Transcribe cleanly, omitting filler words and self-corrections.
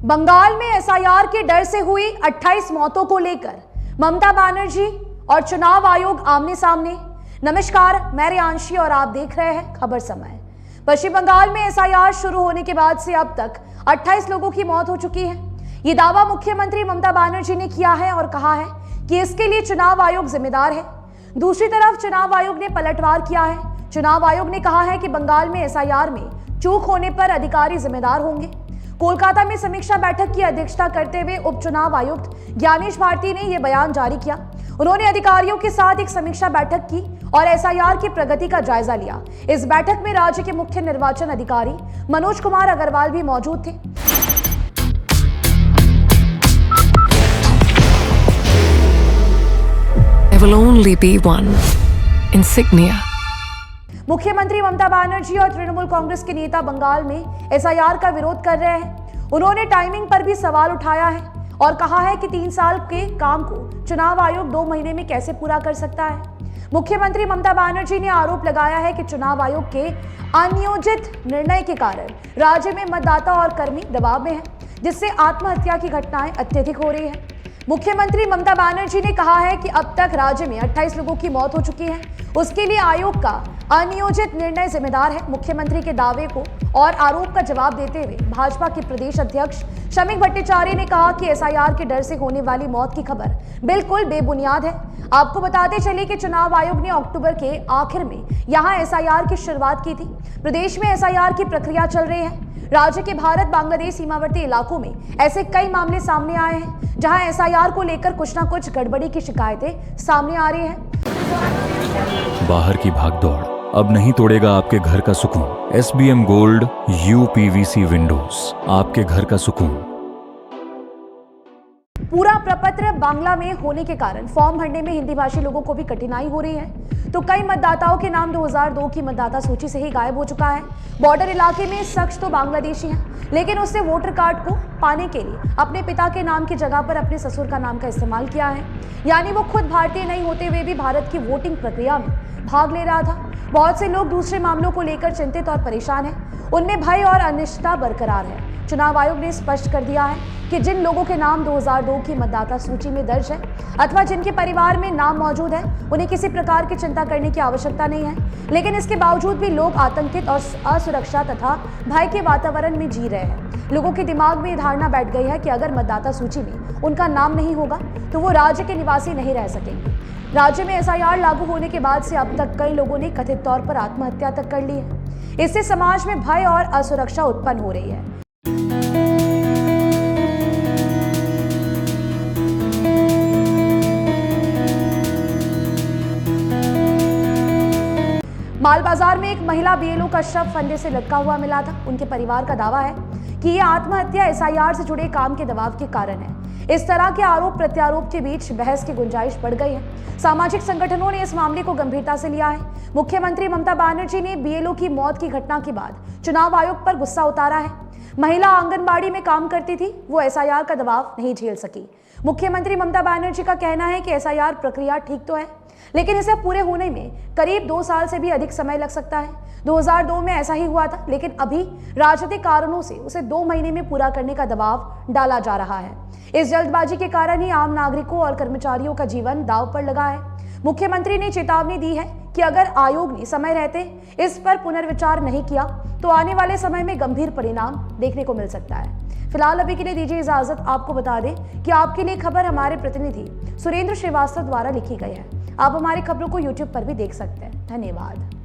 बंगाल में एसआईआर के डर से हुई 28 मौतों को लेकर ममता बनर्जी और चुनाव आयोग आमने सामने। नमस्कार, मैं रियांशी और आप देख रहे हैं खबर समय। पश्चिम बंगाल में एसआईआर शुरू होने के बाद से अब तक 28 लोगों की मौत हो चुकी है। ये दावा मुख्यमंत्री ममता बनर्जी ने किया है और कहा है कि इसके लिए चुनाव आयोग जिम्मेदार है। दूसरी तरफ चुनाव आयोग ने पलटवार किया है। चुनाव आयोग ने कहा है कि बंगाल में एसआईआर में चूक होने पर अधिकारी जिम्मेदार होंगे। कोलकाता में समीक्षा बैठक की अध्यक्षता करते हुए उपचुनाव आयुक्त ज्ञानेश भारती ने यह बयान जारी किया। उन्होंने अधिकारियों के साथ एक समीक्षा बैठक की और एसआईआर की प्रगति का जायजा लिया। इस बैठक में राज्य के मुख्य निर्वाचन अधिकारी मनोज कुमार अग्रवाल भी मौजूद थे। There will only be one insignia. मुख्यमंत्री ममता बनर्जी और तृणमूल कांग्रेस के नेता बंगाल में एसआईआर का विरोध कर रहे हैं। उन्होंने टाइमिंग पर भी सवाल उठाया है और कहा है कि 3 साल के काम को चुनाव आयोग 2 महीने में कैसे पूरा कर सकता है। मुख्यमंत्री ममता बनर्जी ने आरोप लगाया है कि चुनाव आयोग के अनियोजित निर्णय के कारण राज्य में मतदाता और कर्मी दबाव में हैं, जिससे आत्महत्या की घटनाएं अत्यधिक हो रही है। मुख्यमंत्री ममता बनर्जी ने कहा है कि अब तक राज्य में 28 लोगों की मौत हो चुकी है। उसके लिए आयोग का अनियोजित निर्णय जिम्मेदार है। मुख्यमंत्री के दावे को और आरोप का जवाब देते हुए भाजपा के प्रदेश अध्यक्ष शमीक भट्टाचार्य ने कहा कि एसआईआर के डर से होने वाली मौत की खबर बिल्कुल बेबुनियाद है। आपको बताते चले कि चुनाव आयोग ने अक्टूबर के आखिर में यहां एसआईआर की शुरुआत की थी। प्रदेश में एसआईआर की प्रक्रिया चल रही है। राज्य के भारत बांग्लादेश सीमावर्ती इलाकों में ऐसे कई मामले सामने आए हैं जहां एसआईआर को लेकर कुछ ना कुछ गड़बड़ी की शिकायतें सामने आ रही हैं। बाहर की भागदौड़ अब नहीं तोड़ेगा आपके घर का सुकून। SBM गोल्ड UPVC विंडोज, आपके घर का सुकून। पूरा प्रपत्र बांग्ला में होने के कारण फॉर्म भरने में हिंदी भाषी लोगों को भी कठिनाई हो रही है। तो कई मतदाताओं के नाम 2002 की मतदाता सूची से ही गायब हो चुका है। बॉर्डर इलाके में शख्स तो बांग्लादेशी है, लेकिन उसने वोटर कार्ड को पाने के लिए अपने पिता के नाम की जगह पर अपने ससुर का नाम का इस्तेमाल किया है। यानी वो खुद भारतीय नहीं होते हुए भी भारत की वोटिंग प्रक्रिया में भाग ले रहा था। बहुत से लोग दूसरे मामलों को लेकर चिंतित और परेशान हैं। उनमें भय और अनिश्चितता बरकरार है। चुनाव आयोग ने स्पष्ट कर दिया है कि जिन लोगों के नाम 2002 की मतदाता सूची में दर्ज है अथवा जिनके परिवार में नाम मौजूद है, उन्हें किसी प्रकार की चिंता करने की आवश्यकता नहीं है। लेकिन इसके बावजूद भी लोग आतंकित और असुरक्षा तथा भय के वातावरण में जी रहे हैं। लोगों के दिमाग में धारणा बैठ गई है कि अगर मतदाता सूची में उनका नाम नहीं होगा तो वो राज्य के निवासी नहीं रह सकेंगे। राज्य में एसआईआर लागू होने के बाद से अब तक कई लोगों ने कथित तौर पर आत्महत्या तक कर ली है। इससे समाज में भय और असुरक्षा उत्पन्न हो रही है। माल बाजार में एक महिला बीएलओ का शव फंदे से लटका हुआ मिला था। उनके परिवार का दावा है कि यह आत्महत्या एसआईआर से जुड़े काम के दबाव के कारण है। इस तरह के आरोप प्रत्यारोप के बीच बहस की गुंजाइश बढ़ गई है। सामाजिक संगठनों ने इस मामले को गंभीरता से लिया है। मुख्यमंत्री ममता बनर्जी ने बीएलओ की मौत की घटना के बाद चुनाव आयोग पर गुस्सा उतारा है। महिला आंगनबाड़ी में काम करती थी, वो एसआईआर का दबाव नहीं झेल सकी। मुख्यमंत्री ममता बनर्जी का कहना है कि एसआईआर प्रक्रिया ठीक तो है, लेकिन इसे पूरे होने में करीब 2 साल से भी अधिक समय लग सकता है। 2002 में ऐसा ही हुआ था, लेकिन अभी राजनीतिक कारणों से उसे 2 महीने में पूरा करने का दबाव डाला जा रहा है। इस जल्दबाजी के कारण ही आम नागरिकों और कर्मचारियों का जीवन दांव पर लगा है। मुख्यमंत्री ने चेतावनी दी है कि अगर आयोग ने समय रहते इस पर पुनर्विचार नहीं किया तो आने वाले समय में गंभीर परिणाम देखने को मिल सकता है। फिलहाल अभी के लिए दीजिए इजाजत। आपको बता दें कि आपके लिए खबर हमारे प्रतिनिधि सुरेंद्र श्रीवास्तव द्वारा लिखी गई है। आप हमारी खबरों को YouTube पर भी देख सकते हैं। धन्यवाद।